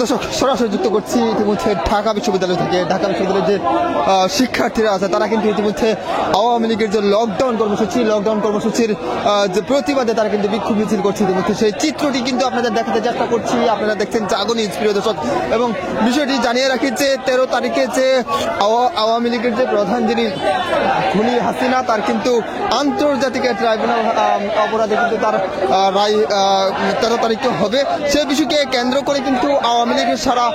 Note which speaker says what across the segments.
Speaker 1: দর্শক সরাসরি যুক্ত করছি ইতিমধ্যে ঢাকা বিশ্ববিদ্যালয় থেকে। ঢাকা বিশ্ববিদ্যালয়ের যে শিক্ষার্থীরা আছে তারা কিন্তু ইতিমধ্যে আওয়ামী লীগের যে লকডাউন কর্মসূচির যে প্রতিবাদে তারা কিন্তু বিক্ষোভ মিছিল করছে। ইতিমধ্যে সেই চিত্রটি কিন্তু আপনাদের দেখাতে চেষ্টা করছি। আপনারা দেখছেন জাগো নিউজ, প্রিয় দর্শক। এবং বিষয়টি জানিয়ে রাখি যে 13 তারিখে যে আওয়ামী লীগের যে প্রধান যিনি খুনি হাসিনা, তার কিন্তু আন্তর্জাতিক ট্রাইব্যুনাল অপরাধে কিন্তু তার রায় 13 তারিখে হবে। সে বিষয়কে কেন্দ্র করে কিন্তু আওয়ামী লীগের সারা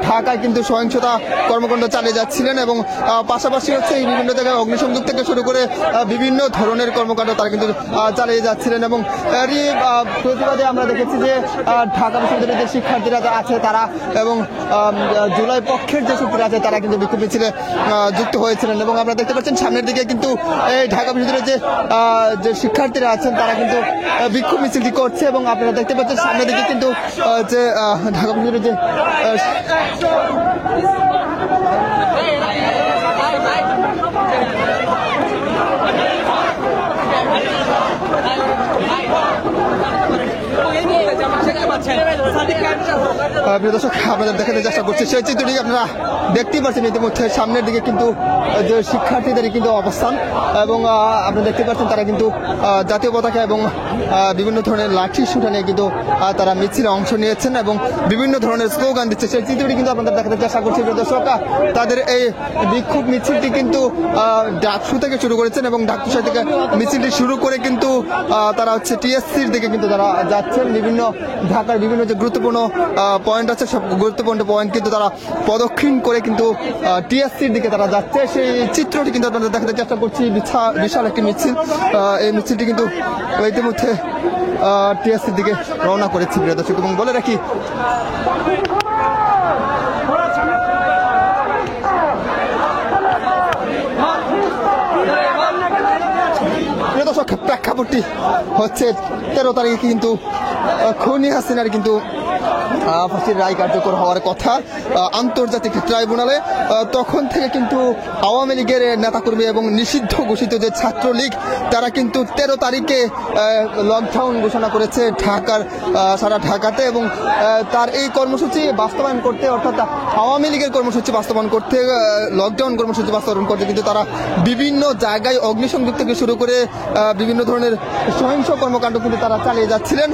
Speaker 1: ঢাকায় কিন্তু সহিংসতা কর্মকাণ্ড চালিয়ে যাচ্ছিলেন এবং পাশাপাশি হচ্ছে এই বিভিন্ন জায়গায় অগ্নিসংযোগ থেকে শুরু করে বিভিন্ন ধরনের কর্মকাণ্ড তারা কিন্তু চালিয়ে যাচ্ছিলেন। এবং এরই প্রতিবাদে আমরা দেখেছি যে ঢাকা বিশ্ববিদ্যালয়ের যে শিক্ষার্থীরা আছে তারা এবং জুলাই পক্ষের যে শিক্ষার্থীরা আছে তারা কিন্তু বিক্ষোভ মিছিলে যুক্ত হয়েছিলেন। এবং আমরা দেখতে পাচ্ছেন সামনের দিকে কিন্তু এই ঢাকা বিশ্ববিদ্যালয়ের যে শিক্ষার্থীরা আছেন তারা কিন্তু বিক্ষোভ মিছিলটি করছে। এবং আপনারা দেখতে পাচ্ছেন সামনের দিকে কিন্তু যে ঢাকা বিশ্ববিদ্যালয়ের যে প্রিয় দর্শক আপনাদের দেখাতে চেষ্টা করছি সেই চিত্রটি আপনারা দেখতেই পাচ্ছেন। ইতিমধ্যে সামনের দিকে কিন্তু যে শিক্ষার্থীদের কিন্তু অবস্থান এবং আপনারা দেখতে পাচ্ছেন তারা কিন্তু জাতীয় পতাকা এবং বিভিন্ন ধরনের লাঠি সুটা নিয়ে কিন্তু তারা মিছিলে অংশ নিয়েছেন এবং বিভিন্ন ধরনের স্লোগান দিচ্ছে। সেই চিত্রটি কিন্তু আপনাদের দেখাতে চেষ্টা করছি। প্রিয় দর্শক তাদের এই বিক্ষোভ মিছিলটি কিন্তু ডাকসু থেকে শুরু করেছেন এবং ডাকসু থেকে মিছিলটি শুরু করে কিন্তু তারা হচ্ছে টিএসসির দিকে কিন্তু তারা যাচ্ছেন। বিভিন্ন ঢাকার বিভিন্ন যে গুরুত্বপূর্ণ পয়েন্ট আছে সব গুরুত্বপূর্ণ পয়েন্ট কিন্তু তারা প্রদক্ষিণ করে কিন্তু টিএসসির দিকে তারা যাচ্ছে। সেই চিত্রটি কিন্তু আপনাদের দেখাতে চেষ্টা করছি। বিশাল একটি মিছিল, এই মিছিলটি কিন্তু ইতিমধ্যে টিএসসির দিকে রওনা করেছি প্রিয় দর্শক। এবং বলে রাখি প্রিয় দর্শক প্রেক্ষাপটটি হচ্ছে 13 তারিখে কিন্তু খুনি হাসিনার কিন্তু ফাঁসির রায় কার্যকর হওয়ার কথা আন্তর্জাতিক ট্রাইব্যুনালে। তখন থেকে কিন্তু আওয়ামী লীগের নেতাকর্মী এবং নিষিদ্ধ ঘোষিত যে ছাত্রলীগ তারা কিন্তু 13 তারিখে লকডাউন ঘোষণা করেছে ঢাকার সারা ঢাকাতে। এবং তার এই কর্মসূচি বাস্তবায়ন করতে, অর্থাৎ আওয়ামী লীগের কর্মসূচি বাস্তবায়ন করতে, লকডাউন কর্মসূচি বাস্তবায়ন করতে কিন্তু তারা বিভিন্ন জায়গায় অগ্নিসংযোগ থেকে শুরু করে বিভিন্ন ধরনের সহিংস কর্মকাণ্ড কিন্তু তারা চালিয়ে যাচ্ছিলেন।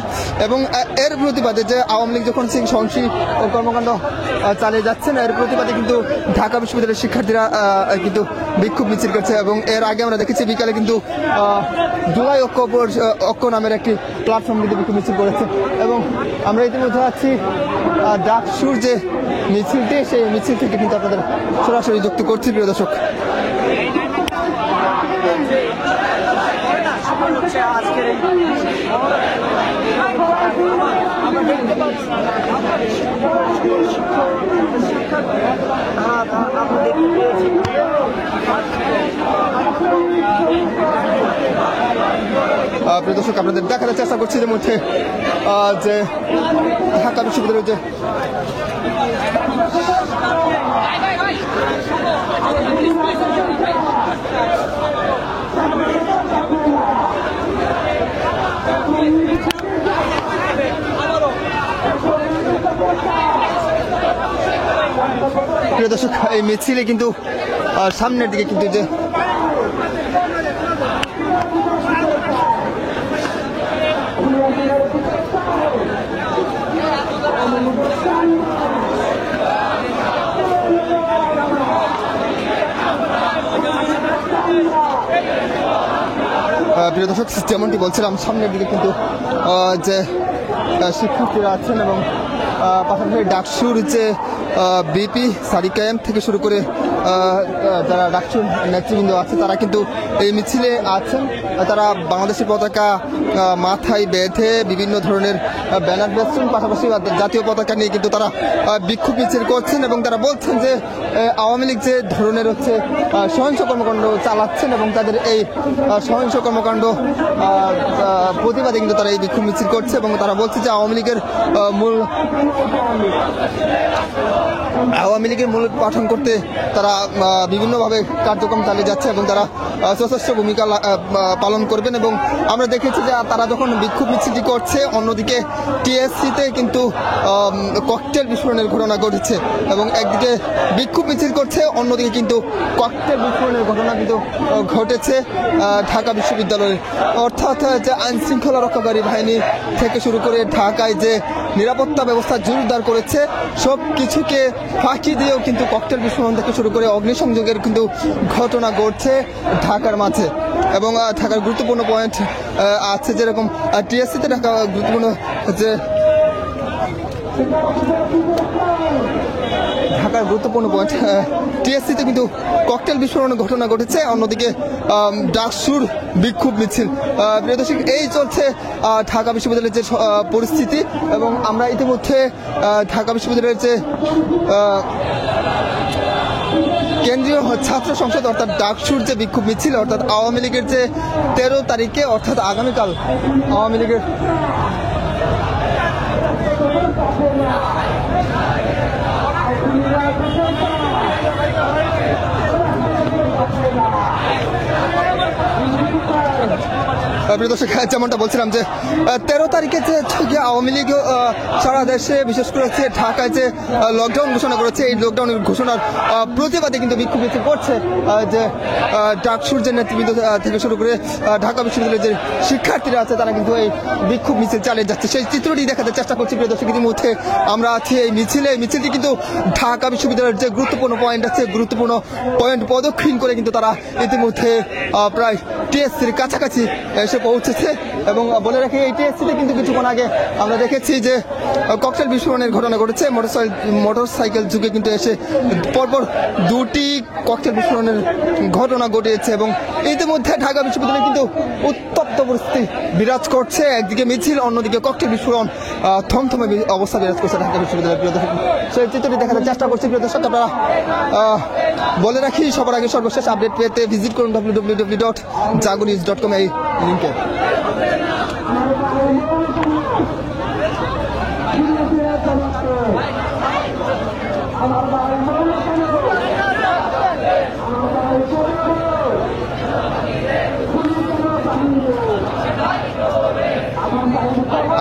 Speaker 1: এবং এর প্রতিবাদে যে আওয়ামী লীগ যখন সহিংস কর্মকাণ্ড চালিয়ে যাচ্ছেন, এর প্রতিবাদে কিন্তু ঢাকা বিশ্ববিদ্যালয়ের শিক্ষার্থীরা কিন্তু বিক্ষোভ মিছিল করছে। এবং এর আগে আমরা দেখেছি বিকালে কিন্তু জুলাই ঐক্য নামের একটি প্ল্যাটফর্ম কিন্তু বিক্ষোভ মিছিল করেছে। এবং আমরা ইতিমধ্যে আছি ডাকসুর যে মিছিলটি, সেই মিছিল থেকে কিন্তু আপনাদের সরাসরি যুক্ত করছি প্রিয় দর্শক। প্রিয় দর্শক আপনাদের দেখার চেষ্টা করছি যে মধ্যে যে ঢাকা বিশ্ববিদ্যালয়ের যে প্রিয় দর্শক এই মিছিলে কিন্তু সামনের দিকে কিন্তু যে প্রিয় দর্শক যেমনটি বলছিলাম সামনের দিকে কিন্তু যে শিক্ষার্থীরা আছেন এবং পাশাপাশি ডাকসুর যে বিপি সারিকায়াম থেকে শুরু করে যারা ডাকসুর নেতৃবৃন্দ আছে তারা কিন্তু এই মিছিলে আছেন। তারা বাংলাদেশের পতাকা মাথায় বেঁধে বিভিন্ন ধরনের ব্যানার বেঁধছেন, পাশাপাশি জাতীয় পতাকা নিয়ে কিন্তু তারা বিক্ষোভ মিছিল করছেন। এবং তারা বলছেন যে আওয়ামী লীগ যে ধরনের হচ্ছে সহিংস কর্মকাণ্ড চালাচ্ছেন এবং তাদের এই সহিংস কর্মকাণ্ড প্রতিবাদে কিন্তু তারা এই বিক্ষোভ মিছিল করছে। এবং তারা বলছে যে আওয়ামী লীগের মূল পাঠন করতে তারা বিভিন্নভাবে কার্যক্রম চালিয়ে যাচ্ছে এবং তারা সর্বশ্রেষ্ঠ ভূমিকা পালন করবেন। এবং আমরা দেখেছি যে তারা যখন বিক্ষোভ মিছিলটি করছে, অন্যদিকে টিএসসিতে কিন্তু ককটেল বিস্ফোরণের ঘটনা ঘটেছে এবং একদিকে বিক্ষোভ মিছিল করছে, অন্যদিকে কিন্তু ককটেল বিস্ফোরণের ঘটনা কিন্তু ঘটেছে ঢাকা বিশ্ববিদ্যালয়ে। অর্থাৎ যে আইন শৃঙ্খলা রক্ষাকারী বাহিনী থেকে শুরু করে ঢাকায় যে নিরাপত্তা ব্যবস্থা জোরদার করেছে, সব কিছুকে ফাঁকি দিয়েও কিন্তু ককটেল বিস্ফোরণ থেকে শুরু করে অগ্নিসংযোগের কিন্তু ঘটনা ঘটছে ঢাকার মাঝে। এবং ঢাকার গুরুত্বপূর্ণ পয়েন্ট আছে, যেরকম টিএসসিতে ঢাকা গুরুত্বপূর্ণ যে ঢাকার গুরুত্বপূর্ণ পয়েন্ট টিএসসিতে কিন্তু ককটেল বিস্ফোরণের ঘটনা ঘটেছে, অন্যদিকে ডাকসুর বিক্ষোভ মিছিল। প্রিয় দর্শক, এই চলছে ঢাকা বিশ্ববিদ্যালয়ের যে পরিস্থিতি। এবং আমরা ইতিমধ্যে ঢাকা বিশ্ববিদ্যালয়ের যে কেন্দ্রীয় ছাত্র সংসদ অর্থাৎ ডাকসুর যে বিক্ষোভ মিছিল, অর্থাৎ আওয়ামী লীগের যে 13 তারিখে অর্থাৎ আগামীকাল আওয়ামী লীগের যেমনটা বলছিলাম যে 13 তারিখে যে আওয়ামী লীগ সারা দেশে বিশেষ করে ঢাকায় যে লকডাউন ঘোষণা করেছে, এই লকডাউনের ঘোষণার প্রতিবাদে কিন্তু বিক্ষোভ মিছিল করছে যে ডাকসুর যে নেতৃবৃন্দ থেকে শুরু করে ঢাকা বিশ্ববিদ্যালয়ের যে শিক্ষার্থীরা আছে, তারা কিন্তু এই বিক্ষোভ মিছিল চালিয়ে যাচ্ছে। সেই চিত্রটি দেখাতে চেষ্টা করছি প্রিয় দর্শক। ইতিমধ্যে আমরা আছি এই মিছিলটি কিন্তু ঢাকা বিশ্ববিদ্যালয়ের যে গুরুত্বপূর্ণ পয়েন্ট আছে, গুরুত্বপূর্ণ পয়েন্ট প্রদক্ষিণ করে কিন্তু তারা ইতিমধ্যে প্রায় টিএসসির কাছাকাছি এসে পৌঁছেছে। এবং বলে রাখি, এই টিএসসিতে কিন্তু কিছুক্ষণ আগে আমরা দেখেছি যে ককটেল বিস্ফোরণের ঘটনা ঘটেছে। মোটরসাইকেল যুগে কিন্তু এসে পরপর 2টি ককটেল বিস্ফোরণের ঘটনা ঘটিয়েছে। এবং ইতিমধ্যে ঢাকা বিশ্ববিদ্যালয়ে কিন্তু উত্তপ্ত পরিস্থিতি বিরাজ করছে, একদিকে মিছিল, অন্যদিকে ককটেল বিস্ফোরণ, থমথমে অবস্থা বিরাজ করছে ঢাকা বিশ্ববিদ্যালয়ের। প্রিয় দর্শক, সেই চিত্রটি দেখাতে চেষ্টা করছি। প্রিয় দর্শক, আপনারা বলে রাখি, সবার আগে সর্বশেষ আপডেট পেতে ভিজিট করুন www.jagonews.com এই লিঙ্কে।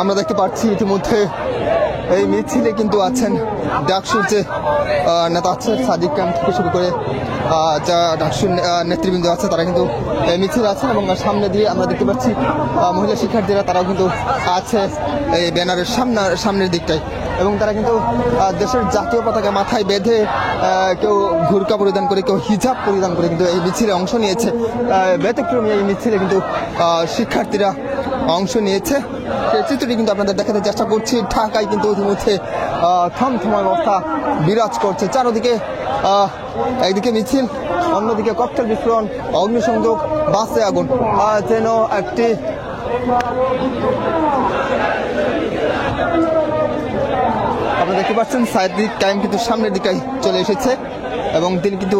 Speaker 1: আমরা দেখতে পাচ্ছি ইতিমধ্যে এই মিছিলে কিন্তু আছেন ডাকসুর যে নেতা আছে সাদিক খান থেকে শুরু করে যা ডাকসুর নেতৃবৃন্দ আছে, তারা কিন্তু এই মিছিল আছেন। এবং সামনে দিয়ে আমরা দেখতে পাচ্ছি মহিলা শিক্ষার্থীরা, তারাও কিন্তু আছে এই ব্যানারের সামনের দিকটায়। এবং তারা কিন্তু দেশের জাতীয় পতাকা মাথায় বেঁধে, কেউ ভুরকা পরিধান করে, কেউ হিজাব পরিধান করে কিন্তু এই মিছিলে অংশ নিয়েছে। ব্যতিক্রমী এই মিছিলে কিন্তু শিক্ষার্থীরা অংশ নিয়েছে। সেই চিত্রটি কিন্তু আপনাদের দেখাতে চেষ্টা করছি। ঢাকায় কিন্তু ইতিমধ্যে থমথমা অবস্থা বিরাজ করছে চারদিকে। একদিকে মিছিল, অন্যদিকে ককটেল বিস্ফোরণ, অগ্নিসংযোগ, বাসে আগুন, যেন একটি আপনারা দেখতে পাচ্ছেন সাদিক কায়েম কিন্তু সামনের দিকে চলে এসেছে এবং তিনি কিন্তু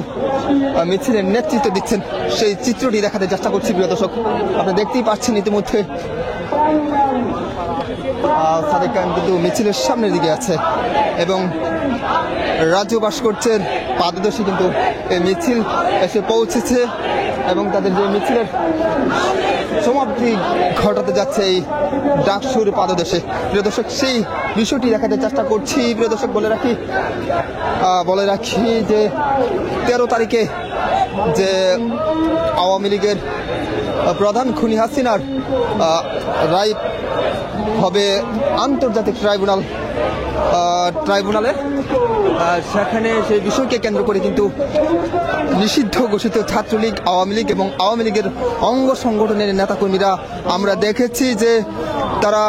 Speaker 1: মিছিলের নেতৃত্ব দিচ্ছেন। সেই চিত্রটি দেখাতে চেষ্টা করছি প্রিয় দর্শক। আপনারা দেখতেই পাচ্ছেন ইতিমধ্যে সাদিক কায়েম কিন্তু মিছিলের সামনের দিকে আছে এবং রাজ্য ভাস্কর্যের পাদদেশে কিন্তু এই মিছিল এসে পৌঁছেছে এবং তাদের যে মিছিলের সমাপ্তি ঘটাতে যাচ্ছে এই ডাকসুর পাদদেশে। প্রিয় দর্শক, সেই বিষয়টি দেখাতে চেষ্টা করছি। প্রিয় দর্শক, বলে রাখি যে 13 তারিখে যে আওয়ামী লীগের প্রধান খুনি হাসিনার রায় হবে আন্তর্জাতিক ট্রাইব্যুনালে, সেখানে সেই বিষয়কে কেন্দ্র করে কিন্তু নিষিদ্ধ ঘোষিত ছাত্রলীগ, আওয়ামী লীগ এবং আওয়ামী লীগের অঙ্গ সংগঠনের নেতাকর্মীরা আমরা দেখেছি যে তারা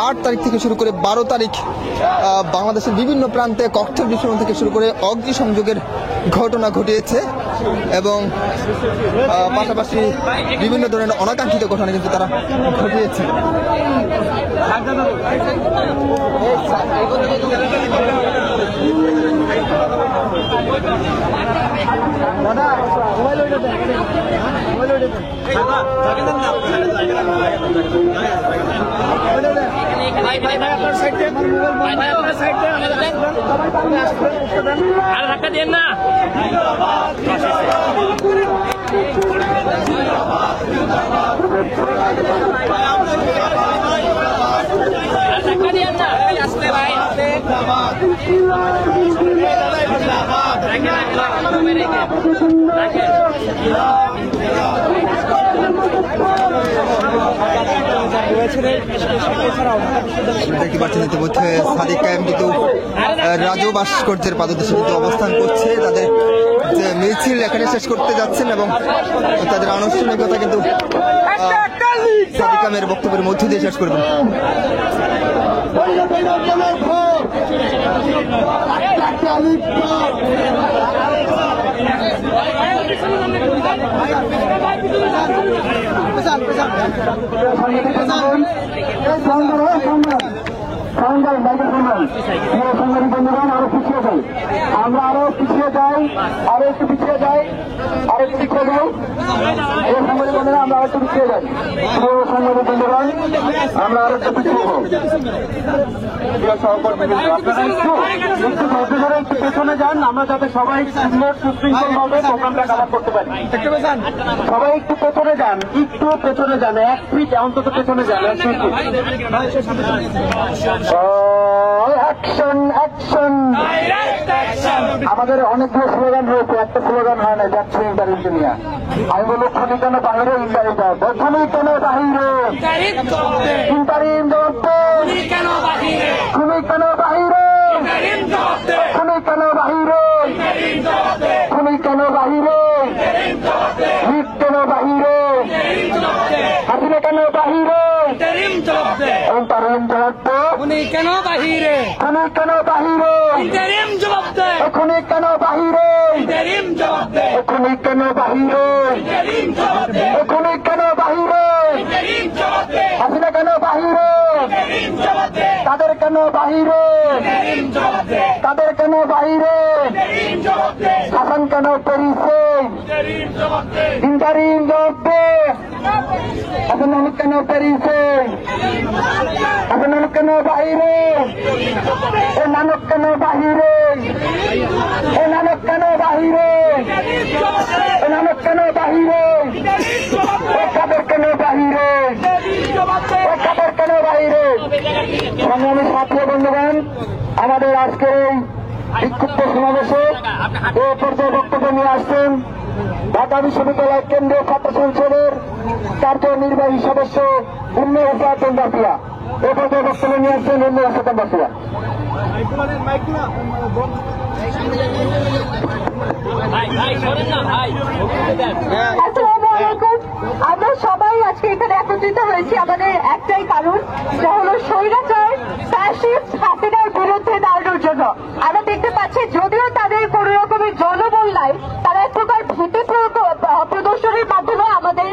Speaker 1: 8 তারিখ থেকে শুরু করে 12 তারিখ বাংলাদেশের বিভিন্ন প্রান্তে ককটেল বিস্ফোরণ থেকে শুরু করে অগ্নিসংযোগের ঘটনা ঘটিয়েছে এবং পাশাপাশি বিভিন্ন ধরনের অনাকাঙ্ক্ষিত ঘটনা কিন্তু তারা ঘটিয়েছে।
Speaker 2: আর ধাক্কা দেন না।
Speaker 1: দেখতে পাচ্ছেন ইতিমধ্যে সাদিক কায়েম কিন্তু রাজু ভাস্কর্যের পাদদেশে কিন্তু অবস্থান করছে। তাদের যে মিছিল এখানে শেষ করতে যাচ্ছেন এবং তাদের আনুষ্ঠানিকতা কিন্তু সাদিক কায়েমের বক্তব্যের মধ্য দিয়ে শেষ করবেন।
Speaker 2: আরো পিছিয়ে যাই, আমরা আরো পিছিয়ে যাই, আরো একটু পিছিয়ে যাই, আরো একটু পিছিয়ে যাই। এই সাংবাদিক বন্ধুরা আমরা আরো একটু পিছিয়ে যাই। সাংবাদিক বন্ধুরা আমরা আরো একটু পিছিয়ে যাই। আপনারা একটু পেছনে যান, আমরা যাতে সবাই সুন্দর সুশৃঙ্খল ভাবে প্রোগ্রামটা কাভার করতে পারি। সবাই একটু পেছনে যান, একটু পেছনে যান, 1 ফিট অন্তত পেছনে যান। Action action. আমাদের অনেকগুলো স্লোগান রয়েছে, একটা স্লোগান হয় না, যাচ্ছে ইন্টারভিউ নিয়ে। আমি বলবো খনি কেন বাহিরে, ইন্টারিম খনি কেন বাহিরে, ইন্টারিম জবাব, খুনি কেন বাহিরে, খুনি কেন বাহিরে, খুনি কেন বাহিরে, হিট কেন বাহিরে, হাসিনা কেন বাহিরে, ইন্টারিম জবাব, খুনি কেন বাহিরে, খুনি কেন বাহিরে, ইন্টারিম জবাব, খুনি কেন বাহিরে, ইন্টারিম জবাব, খুনি কেন বাহিরে, ইন্টারিম জবাব, খুনি কেন বাহিরে, ইন্টারিম জবাব, হাসিনা কেন বাহিরে, ইন্টারিম জবাব, তাদের কেন বাহিরে, ইন্টারিম জবাব, তাদের কেন বাহিরে, ইন্টারিম জবাব, হাসান কেন পেরিসে, ইন্টারিম জবাব, ইন্টারিম জবাব, হাসান নানক কেন পেরিসে, হাসান নানক কেন বাহিরে, এ নানক কেন বাহিরে, এ নানক কেন বাহিরে, এ নানক কেন বাহিরে, এ কাদের কেন বাহিরে, এ কাদের কেন বাহিরে। সংগ্রামী ছাত্র বন্ধুগণ, আমাদের আজকের এই বিক্ষুব্ধ সমাবেশে এ পর্যায়ে বক্তব্য নিয়ে আসছেন ঢাকা বিশ্ববিদ্যালয় কেন্দ্রীয় ছাত্র সংসদের কার্যনির্বাহী সদস্য উন্নয়ন হোসেন বাসিয়া। এ পর্যায়ে বক্তব্য নিয়ে আসছেন উন্নয়ন হোসেন বাসিয়া।
Speaker 3: আমরা সবাই আজকে এখানে একত্রিত হয়েছি আমাদের একটাই কারণ, যা হলো স্বৈরাচার ফ্যাসিস্ট হাসিনার বিরুদ্ধে দাঁড়ানোর জন্য। আমরা দেখতে পাচ্ছি যদিও তাদের কোন রকমের জনবল নাই, তারা এক প্রকার ভীতি প্রদর্শনীর মাধ্যমে আমাদের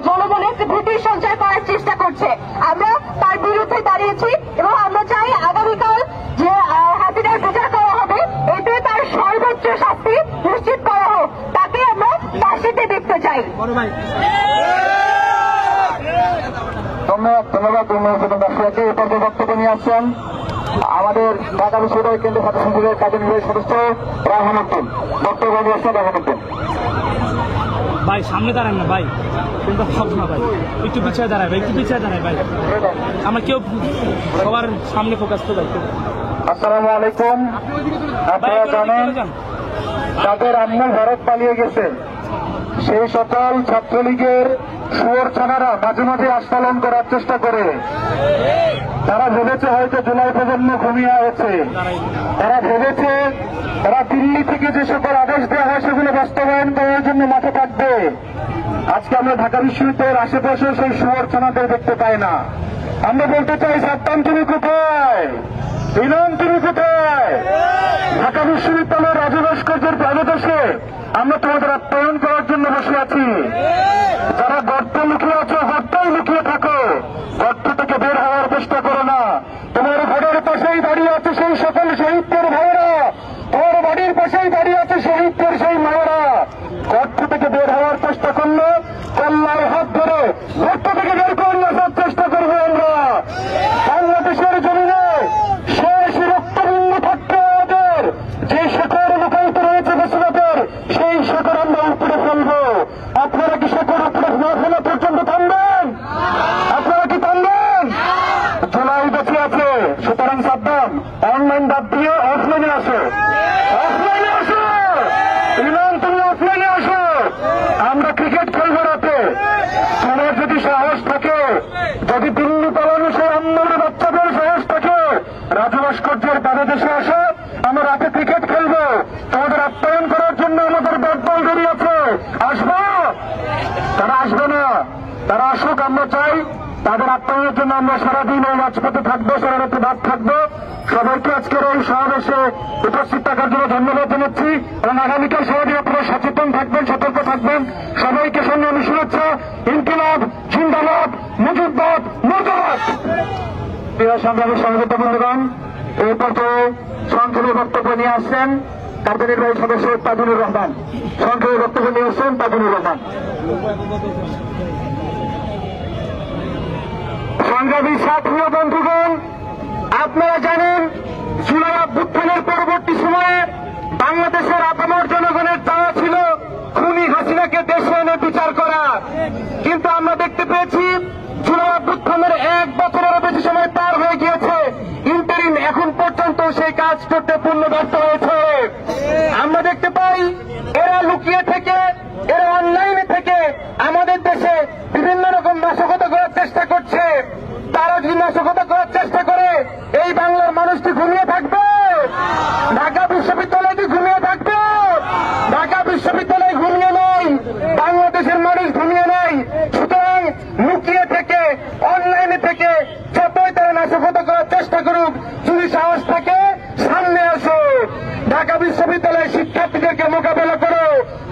Speaker 3: জনবলের ভীতি সঞ্চার করার চেষ্টা করছে। আমরা তার বিরুদ্ধে দাঁড়িয়েছি এবং আমরা চাই আগামীকাল যে হাসিনার বিচার করা হবে, এতে তার সর্বোচ্চ শাস্তি নিশ্চিত করা হোক, তাকে আমরা ফাঁসিতে দেখতে চাই।
Speaker 2: ধন্যবাদ উন্নয়ন বাসিয়াকে। এ পর্যায়ে বক্তব্য নিয়ে আসছেন আমাদের ঢাকা বিশ্ববিদ্যালয় কেন্দ্রীয় ছাত্র সংসদের কার্যনির্বাহী সদস্য রায়হান উদ্দিন। বক্তব্য নিয়ে আসছেন রায়হান উদ্দিন।
Speaker 4: ভাই সামনে দাঁড়ান না ভাই, কিন্তু সব না ভাই, একটু পিছিয়ে দাঁড়ায় ভাই, একটু পিছিয়ে দাঁড়ায় ভাই, আমরা কেউ সবার সামনে ফোকাস তো ভাই।
Speaker 2: আসসালামু আলাইকুম। আপনারা জানেন তাদের আম্মু ভারত পালিয়ে গেছে, সেই সকল ছাত্রলীগের শুয়োর ছানারা মাঝে মাঝে আস্ফালন করার চেষ্টা করে। তারা ভেবেছে হয়তো জুলাই প্রজন্ম ঘুমিয়ে আছে, তারা ভেবেছে তারা দিল্লি থেকে যে সকল আদেশ দেওয়া হয় সেগুলো বাস্তবায়ন করার জন্য মাঠে থাকবে। আজকে আমরা ঢাকা বিশ্ববিদ্যালয়ের আশেপাশে সেই শুয়োর ছানাদের দেখতে পাই না। আমরা বলতে চাই, সাদ্দাম তুমি কোথায়, ইনাম তুমি কোথায়? ঢাকা বিশ্ববিদ্যালয়ের রাজু ভাস্কর্যের প্রাণদেশে আমরা তোমাদের আপ্যায়ন করার জন্য বসে আছি। যারা গর্ত লুকিয়ে আছো, গর্তই লুকিয়ে থাকো, গর্ত থেকে বের হওয়ার চেষ্টা করো না। তোমার ঘরের পাশেই দাঁড়িয়ে আছে সেই সকল শহীদদের ভাইয়েরা, তোমার বাড়ির পাশেই দাঁড়িয়ে আছে শহীদদের সেই মায়েরা। গর্ত থেকে বের হওয়ার চেষ্টা করলে কল্যাণ হাত ধরে গর্ত থেকে বের করে নিয়ে আসার চেষ্টা করবো আমরা। বাংলাদেশের জমিনে শেষ রক্তবিন্দু থাকতে আমাদের যে শেখর লুকায়িত রয়েছে বসুরাতের, সেই শেখর আমরা উপরে ফেলবো। জন্য আমরা সারাদিন এই রাজপথে থাকবো, সারা রাতে ভাত থাকবো। সবাইকে আজকের এই সমাবেশে উপস্থিত থাকার জন্য ধন্যবাদ জানাচ্ছি এবং আগামীকাল সারাদিন আপনারা সচেতন থাকবেন, সতর্ক থাকবেন। সবাইকে সংগ্রামী শুভেচ্ছা। ইনকিলাব জিন্দাবাদ, মুজিববাদ মুর্দাবাদ। প্রিয় সংগ্রামী সংগঠিত বন্ধুগণ, এই পর্যায়ে সংক্ষেপে বক্তব্য নিয়ে আসছেন কার্যনির্বাহী সদস্য তাজুলুর রহমান। সংক্ষেপে বক্তব্য নিয়ে আসছেন তাজুলুর রহমান। সংগ্রামী সাথী বন্ধুগণ, আপনারা জানেন জুলাই অভ্যুত্থানের পরবর্তী সময়ে বাংলাদেশের আপামর জনগণের চাওয়া ছিল খুনি হাসিনাকে দেশে এনে বিচার করা। কিন্তু আমরা দেখতে পেয়েছি জুলাই অভ্যুত্থানের 1 বছরেরও বেশি সময় পার হয়ে গিয়েছে, ইন্টারিম এখন পর্যন্ত সেই কাজ করতে পূর্ণ ব্যর্থ হয়েছে। আমরা দেখতে পাই এরা লুকিয়ে থেকে, এরা অনলাইনে থেকে আমাদের দেশে বিভিন্ন রকম নাশকতা করার চেষ্টা করছে। তারা যদি নাশকতা করার চেষ্টা করে এই বাংলার মানুষটি ঘুমিয়ে থাকবে? ঢাকা বিশ্ববিদ্যালয় কি ঘুমিয়ে থাকবে? ঢাকা বিশ্ববিদ্যালয় ঘুমিয়ে নেই, বাংলাদেশের মানুষ ঘুমিয়ে নেই। সুতরাং লুকিয়ে থেকে, অনলাইনে থেকে যতই তারা নাশকতা করার চেষ্টা করুক, যদি সাহস থাকে সামনে আসো। ঢাকা বিশ্ববিদ্যালয়ের শিক্ষার্থীদেরকে মোকাবেলা করো,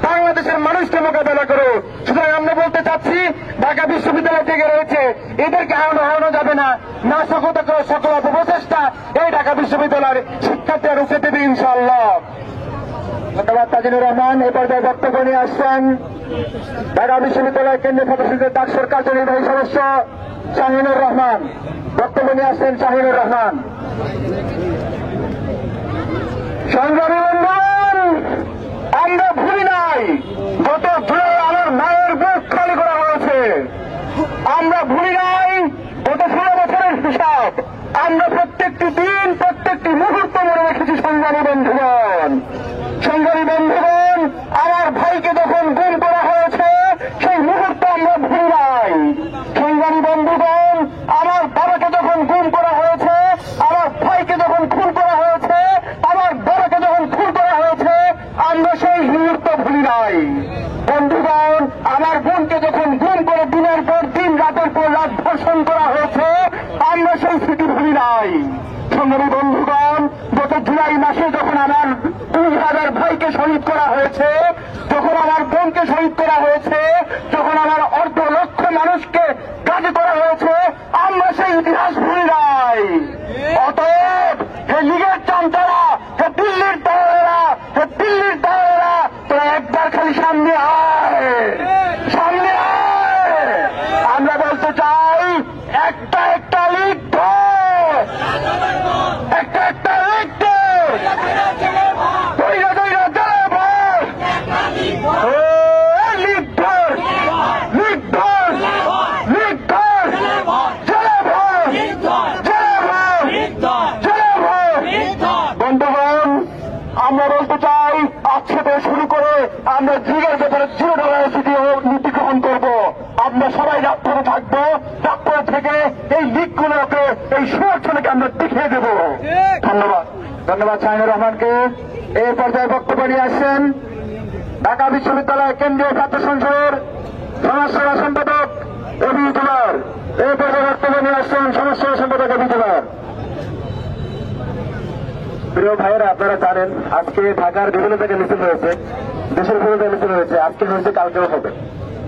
Speaker 2: বাংলাদেশের মানুষকে মোকাবেলা করো। সুতরাং আমরা বলতে চাচ্ছি ঢাকা বিশ্ববিদ্যালয় থেকে রয়েছে, এদেরকে হারানো যাবে না। নাশকতা করার সকল অপপ্রচেষ্টা এই ঢাকা বিশ্ববিদ্যালয়ের শিক্ষার্থীরা রুখে দেবে ইনশাআল্লাহ। ধন্যবাদ তাজিনুর রহমান। এ পর্যায়ে বক্তব্য নিয়ে আসছেন ঢাকা বিশ্ববিদ্যালয় কেন্দ্রীয় সদস্যদের ডাকসুর কার্যনির্বাহী সদস্য শাহিনুর রহমান। বক্তব্য নিয়ে আসছেন শাহিনুর রহমান। সংগ্রামী বন্ধুগণ, আমরা ভুলি নাই গত জুলাই আমার মায়ের বুক খালি করা হয়েছে। আমরা ভুলি নাই গত 16 বছরের হিসাব। আমরা প্রত্যেকটি দিন, প্রত্যেকটি মুহূর্ত মনে রেখেছি। সংগ্রামী বন্ধুগণ, সংগ্রামী বন্ধুগণ, আমার ভাইকে যখন গুম করা হয়েছে সেই মুহূর্ত আমরা ভুলি নাই। সংগ্রামী বন্ধুগণ, আমার বাবাকে যখন গুম করা হয়েছে, আমার ভাইকে যখন খুন করা হয়েছে, আমার বাবাকে যখন খুন করা হয়েছে, আমরা সেই মুহূর্ত ভুলি নাই। বন্ধুগণ, আমার বোনকে যখন গুম করে দিনের পর দিন, রাতের পর রাত ধর্ষণ করা হয়েছে, আমরা সেই স্মৃতি ভুলি নাই। সংগ্রামী বন্ধুগণ, গত জুলাই মাসে যখন আমার 2000 ভাইকে শহীদ করা হয়েছে, যখন আমার বোনকে শহীদ করা হয়েছে, যখন আমার 1.5 লক্ষ মানুষকে কাজে করা হয়েছে, আমরা সেই ইতিহাস ভুলি নাই। অতএব হে লীগের চামচারা, হে দিল্লির দালালেরা, হে দিল্লির দালালেরা, তোরা একবার খালি সামনে আয়, সামনে আয়। আমরা বলতে চাই একটা একটা লিগ ধর, একটা একটা লিগ ধর, দইরা দইরা জেলে ভর, লিগ ধর, লিগ ধর, লিগ ধর, জেলে ভর, জেলে ভর, জেলে ভর। বন্ধুগণ, আমরা বলতে চাই আজকে থেকে শুরু করে আমরা যুগের ব্যাপারে জিরো টলারেন্সি নীতি গ্রহণ করবো। আমরা সবাই রাজপথে থাকবো, রাজপথ থেকে এই লীগগুলোকে, এই সমর্থনকে আমরা দেখিয়ে দেব। ধন্যবাদ। ধন্যবাদ শাহিনুর রহমানকে। এই পর্যায়ে বক্তব্য নিয়ে আসছেন ঢাকা বিশ্ববিদ্যালয় কেন্দ্রীয় ছাত্র সংসদের সমাজসেবা সম্পাদক অভি কুমার। এই পর্যায়ে বক্তব্য নিয়ে আসছেন সমাজসেবা সম্পাদক অভি কুমার। প্রিয় ভাইয়েরা, আপনারা জানেন আজকে ঢাকার বিভিন্ন জায়গায় মিছিল হয়েছে, দেশের বিভিন্ন জায়গায় মিছিল হয়েছে। আজকে হয়েছে, কালকেও হবে।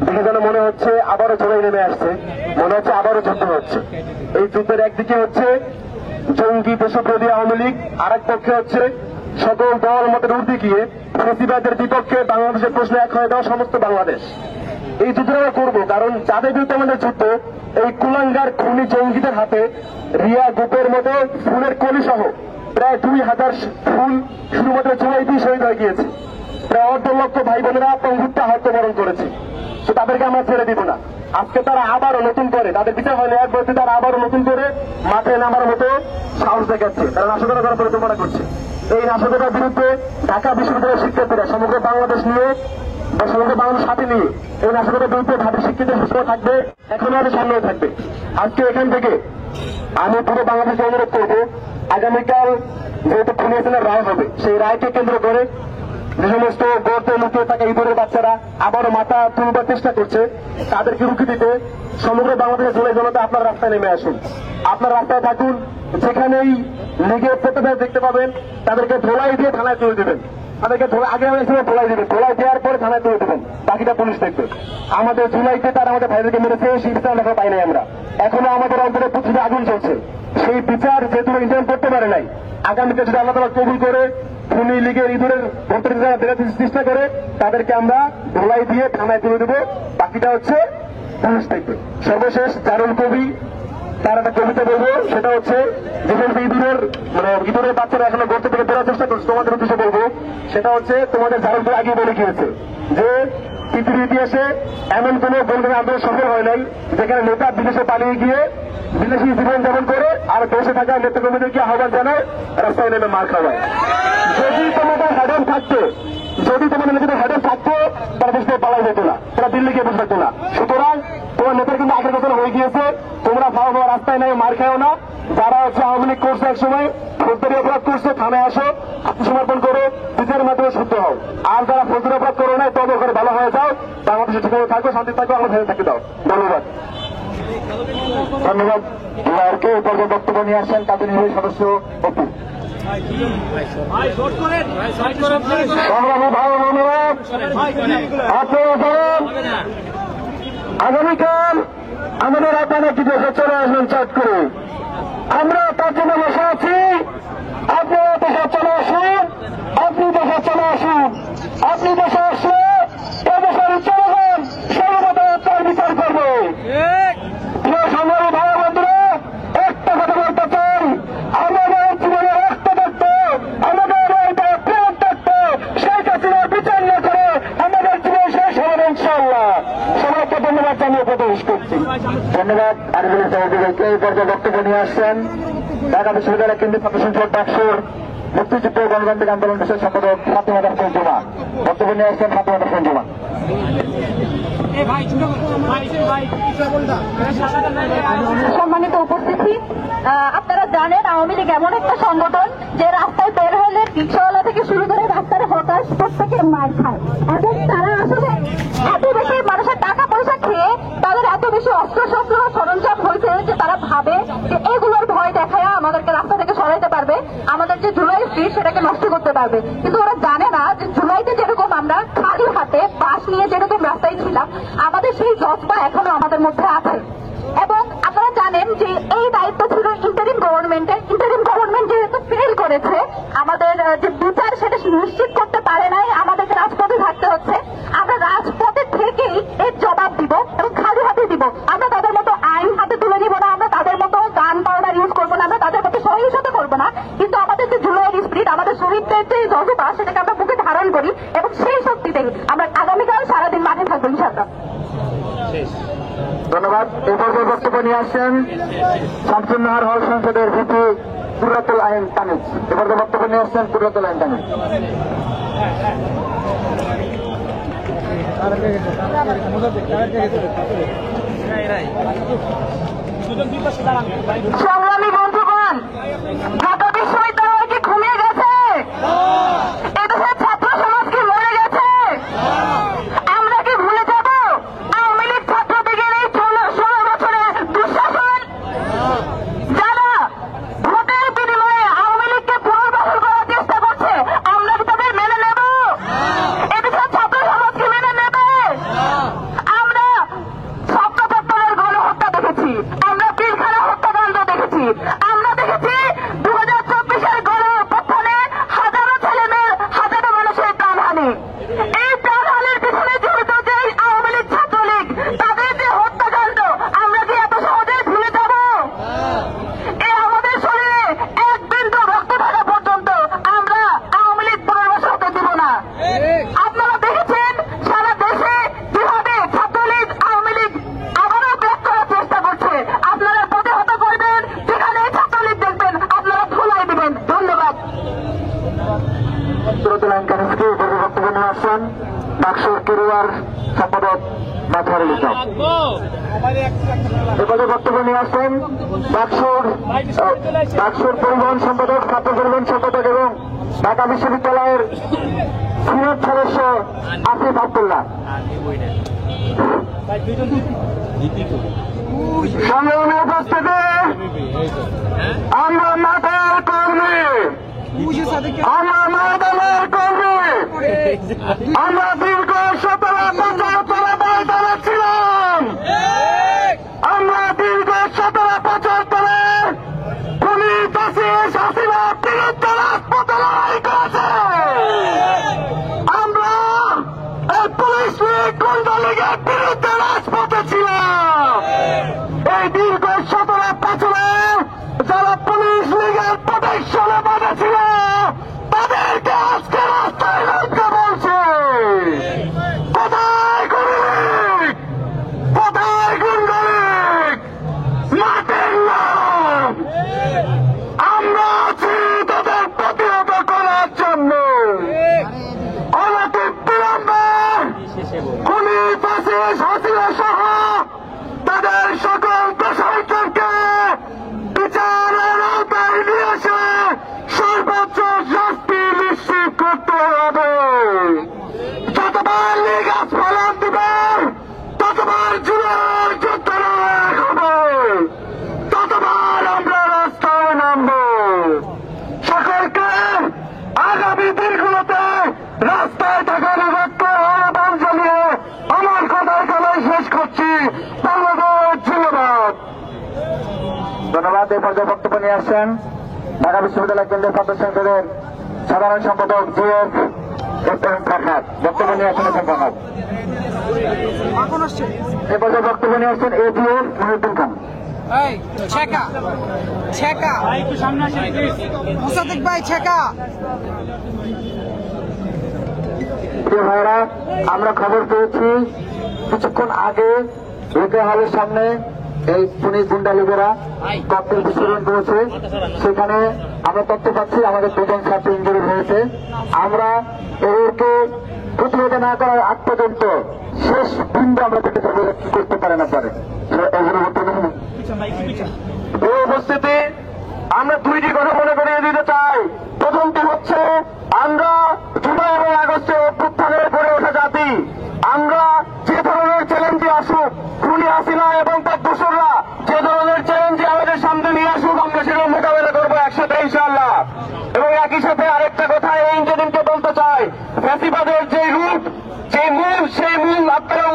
Speaker 2: দেখে যেন মনে হচ্ছে আবারও চড়াই নেমে আসছে, মনে হচ্ছে আবারও যুদ্ধ হচ্ছে। এই যুদ্ধের একদিকে হচ্ছে জঙ্গি দেশপ্রদী আওয়ামী লীগ, আর এক পক্ষে হচ্ছে সকল দল মতের ঊর্ধ্বে গিয়ে ফেসিবাদের বিপক্ষে বাংলাদেশের প্রশ্ন এক হয়ে দেওয়া সমস্ত বাংলাদেশ। এই যুদ্ধ আমরা করবো, কারণ যাদের বিরুদ্ধে আমাদের যুদ্ধ, এই কুলাঙ্গার খুনি জঙ্গিদের হাতে রিয়া গ্রুপের মতো ফুলের কলি সহ প্রায় 2000 ফুল শুধুমাত্র জুলাইতেই শহীদ হয়ে গিয়েছে। প্রায় 1.5 লক্ষ ভাই বোনেরা পঙ্গুত্তা হত্যবরণ করেছে। তো তাদেরকে আমরা ছেড়ে দিব না। আজকে তারা আবারও নতুন করে, তাদের বিচার হয়নি, এক বছর তারা আবারও নতুন করে মাঠে নামার মতো সাহস দেখাচ্ছে, তারা নাশকতা করার পরিকল্পনা করছে। এই নাশকতার বিরুদ্ধে ঢাকা বিশ্ববিদ্যালয়ের শিক্ষার্থীরা সমগ্র বাংলাদেশ নিয়ে বা সমগ্র বাংলাদেশ সাথে নিয়ে এই নাশকতার বিরুদ্ধে ঢাকা শিক্ষিত সুস্থ থাকবে, এখনো আমাদের সামনেও থাকবে। আজকে এখান থেকে আমি পুরো বাংলাদেশে অনুরোধ করবো, আগামীকাল যেহেতু খুনি হাসিনার রায় হবে, সেই রায়কে কেন্দ্র করে যে সমস্ত গর্তে লুকিয়ে থাকা ইঁদুরের বাচ্চারা আবারও মাথা তুলবার চেষ্টা করছে, তাদেরকে রুখে দিতে সমগ্র বাংলাদেশের জুলাই জনতা আপনার রাস্তায় নেমে আসুন। আপনার রাস্তায় থাকুন, যেখানেই লীগের প্রতিবাদ দেখতে পাবেন তাদেরকে ধোলাই দিয়ে থানায় তুলে দেবেন। তাদেরকে আগে ধোলাই দেবেন, ধোলাই দেওয়ার পরে থানায় তুলে দেবেন, বাকিটা পুলিশ দেখবে। আমাদের জুলাইতে তারা আমাদের ভাইদেরকে মেরেছে, সেই বিচার লেখা পাই নাই আমরা। এখনো আমাদের অন্তরে পৃথিবী আগুন চলছে, সেই বিচার যেহেতু ইন্টার্ন করতে পারে নাই, আগামীতে যদি আল্লাহ তাআলা কবুল করে খুনি লীগের ইঁদুরের ভোটের বেরোতে চেষ্টা করে তাদেরকে আমরা ধোলাই দিয়ে থানায় তুলে দেবো, বাকিটা হচ্ছে পুলিশ দেখবে। সর্বশেষ জারুল কবি তার একটা কবিতা বলবো, সেটা হচ্ছে যেখানে ইঁদুরের বাচ্চারা এখনো গর্তে থেকে বেরোর চেষ্টা করছে, তোমাদের উদ্দেশ্যে বলবো, সেটা হচ্ছে তোমাদের জারুল কবি আগে বলে গিয়েছে যে পৃথিবীর ইতিহাসে এমন কোন বন্ধুরা আন্দোলন সফল হয় নাই যেখানে নেতা বিদেশে পালিয়ে গিয়ে বিদেশি জীবন যাপন করে আর দেশে থাকা নেতাকর্মীদেরকে আহ্বান জানায় রাস্তায় নেমে মার খাওয়ায়। যদি তোমাদের হেডেন থাকতো, যদি তোমাদের নিজেদের হেডেন থাকতো, তারা দেশ থেকে পালাই যেত না, তারা দিল্লি গিয়ে বসে থাকতো না। সুতরাং তোমার নেতার কিন্তু আগের কথা হয়ে গিয়েছে, তোমরা ভালো ভালো রাস্তায় নেমে মার খাও না। যারা হচ্ছে আওয়ামী লীগ করছে এক সময় ফৌজদারি অপরাধ করছে, থানায় আসো, আত্মসমর্পণ করো, বিচারের মাধ্যমে শুদ্ধ হও। আর যারা ফৌজদারি অপরাধ করো না, তবে ওখানে ভালো হয়ে যাও, বাংলাদেশে ঠিকভাবে থাকো, শান্তি থাকো, আমরা ভেবে থাকি দাও। ধন্যবাদ। ধন্যবাদ। কে এই পর্যায়ে বক্তব্য নিয়ে আসেন তাদের নির্বাহী সদস্য অপু। সংগ্রামী ভাই বোনেরা, আপনারা জানেন আগামীকাল আমাদের আপনারা কি দেশে চলে আসবেন চট করে, আমরা তার জন্য বসে আছি। আপনারা দেশে চলে আসুন, আপনি দেশে চলে আসুন, আপনি দেশে আসলে এদেশের জনগণ সর্বদা আপনার বিচার করবে। সংগ্রামী ভাই বন্ধুরা, একটা কথা বলতে চাই, আমাদের জীবনে রক্ত থাকতো, আমাদের প্রেম থাকতো, শেখ হাসিনার বিচার না করে আমাদের জীবন শেষ হবে ইনশাআল্লাহ। সবাইকে ধন্যবাদ জানিয়ে প্রবেশ করছি। ধন্যবাদ। আরিফুল সাহেবকে এই পর্যায়ে বক্তব্য নিয়ে আসছেন ঢাকা বিশ্ববিদ্যালয় কেন্দ্রীয় ছাত্র সংসদ ডাকসুর মুক্তিযুদ্ধ গণতান্ত্রিক আন্দোলন বিষয়ক সম্পাদক ফাতেমা হোসেন জুমা বক্তব্য নিয়ে আসছেন। ফাতেমা হোসেন জুমা।
Speaker 3: সম্মানিত উপস্থিতি, আপনারা জানেন আওয়ামী লীগ এমন একটা সংগঠন যে রাস্তায় বের হলে রিক্সাওয়ালা থেকে শুরু করে রাস্তার হতাশ প্রত্যেকের মার খায়, এবং তারা আসলে এত বেশি মানুষের টাকা পয়সা খেয়ে তাদের এত বেশি অস্ত্র শস্ত্র সরঞ্জাম হয়েছে যে তারা ভাবে যে এগুলোর ভয় দেখায় আমাদেরকে রাস্তা থেকে সরাইতে পারবে, আমাদের যে জুলাই স্ট্রিট সেটাকে নষ্ট করতে পারবে। কিন্তু ওরা জানে না যে জুলাইতে যেরকম আমরা খালি হাতে বাস নিয়ে যেরকম রাস্তায় ছিলাম, আমাদের সেই জজবা এখনো আমাদের মধ্যে আছে। এবং আপনারা জানেন যে এই দায়িত্ব ছিল ইন্টারিম গভর্নমেন্টের। ইন্টারিম গভর্নমেন্ট যেহেতু ফেল করেছে, আমাদের যে বিচার সেটা নিশ্চিত করতে পারে নাই, আমাদেরকে রাজপথে থাকতে হচ্ছে। আমরা রাজপথে থেকেই এর জবাব দিব এবং খালি হাতে দিব। আমরা তাদের মতো আইন হাতে তুলে নিব না, আমরা তাদের মতো গান পাউডার ইউজ করবো না, আমরা তাদের মতো সহিংসতা করবো না। কিন্তু আমাদের যে জুলাইয়ের স্পিরিট, আমাদের শহীদদের যে জজবা, সেটাকে আমরা বুকে ধারণ করি এবং সেই শক্তিতেই আমরা আগামীকাল সারাদিন মাঠে থাকবো ইনশাআল্লাহ।
Speaker 2: ধন্যবাদ। এই পর্যায়ে বক্তব্য নিয়ে আসছেন শামসুন্নাহার হল সংসদের ভিপি কুদরাতুল আইন তানিজ। এ পর্যায়ে বক্তব্য নিয়ে আসছেন কুদরাতুল আইন তানিজ।
Speaker 3: সংগ্রামী বন্ধুগণ, ঢাকা বিশ্ববিদ্যালয় কি ঘুমিয়ে গেছে? এদেশের ছাত্র সমাজ কি মরে গেছে? আমরা কি ভুলে যাব আওয়ামী লীগ ছাত্রলীগের এই 16 বছরের দুঃশাসন? যারা ভোটের বিনিময়ে আওয়ামী লীগকে পুনর্বাসন করার চেষ্টা করছে, আমরা কি তাদের মেনে নেব? এদেশের ছাত্র সমাজ কি মেনে নেবে? আমরা সবটা চত্বরের গণহত্যা দেখেছি, আমরা পিলখানা হত্যাকাণ্ড দেখেছি, আমরা দেখেছি
Speaker 2: কেরুয়ার সম্পাদক মাথারুল ইসলাম। এবারে বক্তব্য নিয়ে আসেন ডাকসুর পরিবহন সম্পাদক, ছাত্র পরিবহন সম্পাদক এবং ঢাকা বিশ্ববিদ্যালয়ের সিনেট সদস্য আসিফ আব্দুল্লাহ। সংগ্রামী উপস্থিতি, আমরা মাঠের কর্মী, আমরা ময়দানের কর্মী, আমরা দীর্ঘ 17 বছর ধরে ময়দানে ছিলাম, আমরা দীর্ঘ 17 বছর ধরে পুলিশ ফাঁসিস হাসিনার বিরুদ্ধে রাজপথে লড়াই করেছে। আমরা এই পুলিশ লীগ গুন্ডা লীগের বিরুদ্ধে রাজপথে ছিলাম। এই দীর্ঘ 17 বছরে যারা পুলিশ লীগের প্রোটেকশনে বাঁধেছিল তাদেরকে আজকে রাস্তায় নামতে বলছে। কোথায় গুন্ডালীগ, কোথায় গুন্ডালীগ, মাঠের নাম। আমরা আছি তাদের প্রতিহত করার জন্য। অনতি বিলম্বে পুলিশ ফাঁসিস হাসিনা সহ তাদের সকল দোষীদেরকে বিচারের আওতায় নিয়ে এসে সর্বোচ্চ শাস্তি নিশ্চিত করতে হবে। যতবার লীগ আস্ফালন দিবে, ততবার জুলাই যুদ্ধ হবে, ততবার আমরা রাস্তায় নামব। সকলকে আগামী দিনগুলোতে রাস্তায় থাকার আহ্বান জানিয়ে আমার কথা এখানেই শেষ করছি। বাংলাদেশ জিন্দাবাদ। ধন্যবাদ। এই পর্যায়ে বক্তব্য নিয়ে আসছেন ঢাকা বিশ্ববিদ্যালয় কেন্দ্রীয় ছাত্র সংসদের সাধারণ সম্পাদক জিএফ ফারহাদ। বক্তব্য নিয়ে আসছেন ফারহাদ। এই পর্যায়ে বক্তব্য নিয়ে আসছেন এজিএফ মহিউদ্দিন খান। ভাইরা, আমরা খবর পেয়েছি কিছুক্ষণ আগে রোকেয়া হলের সামনে এই পুলিশ গুন্ডা লীগেরা ককটেল বিস্ফোরণ করেছে। সেখানে আমরা তথ্য পাচ্ছি আমাদের 2জন ছাত্র ইঞ্জুরি হয়েছে। আমরা এদেরকে প্রতিহত না করার আগ পর্যন্ত শেষ বিন্দু আমরা পেতে যাবো, কি করতে পারেন আপনারা। এই উপস্থিতি আমরা 2টি কথা মনে করিয়ে দিতে চাই। প্রথমটি হচ্ছে আমরা জুলাই এবং আগস্টে অভ্যুত্থানের গড়ে ওঠা জাতি। আমরা যে ধরনের চ্যালেঞ্জে আসুক, খুনি হাসিনা এবং তার দোসররা যে ধরনের চ্যালেঞ্জে আমাদের সামনে নিয়ে আসুক, আমরা সেটা মোকাবেলা করবো একসাথে ইনশাআল্লাহ। এবং একই সাথে আরেকটা কথা এই ইঞ্জিনিয়ারকে বলতে চাই, ফ্যাসিবাদের যে রূপ, যে মূল, সেই মূল আপনারা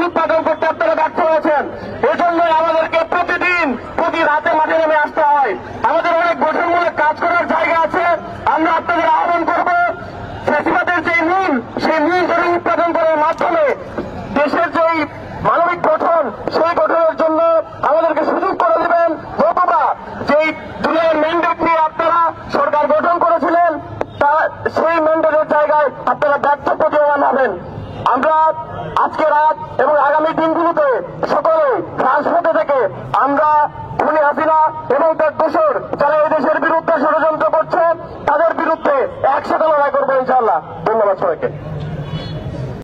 Speaker 2: উৎপাদন করতে আপনারা ব্যর্থ হয়েছেন। এজন্য আমাদেরকে প্রতিদিন প্রতি রাতে মাঠে নেমে আসতে হয়। আমাদের অনেক গঠনমূলক কাজ করার জায়গা আছে। আমরা আপনাদের আহ্বান করব, ফ্যাসিবাদের যে মূল, সেই মূল ধরে উৎপাদন করার মাধ্যমে দেশের যেই মানবিক গঠন, সেই গঠনের জন্য আমাদেরকে সুযোগ করে দেবেন। অথবা যেই জুলাইয়ের ম্যান্ডেট নিয়ে আপনারা সরকার গঠন করেছিলেন, তা সেই ম্যান্ডেটের জায়গায় আপনারা ব্যর্থ প্রতিভাবান হবেন। আমরা আজকে রাত এবং আগামী দিন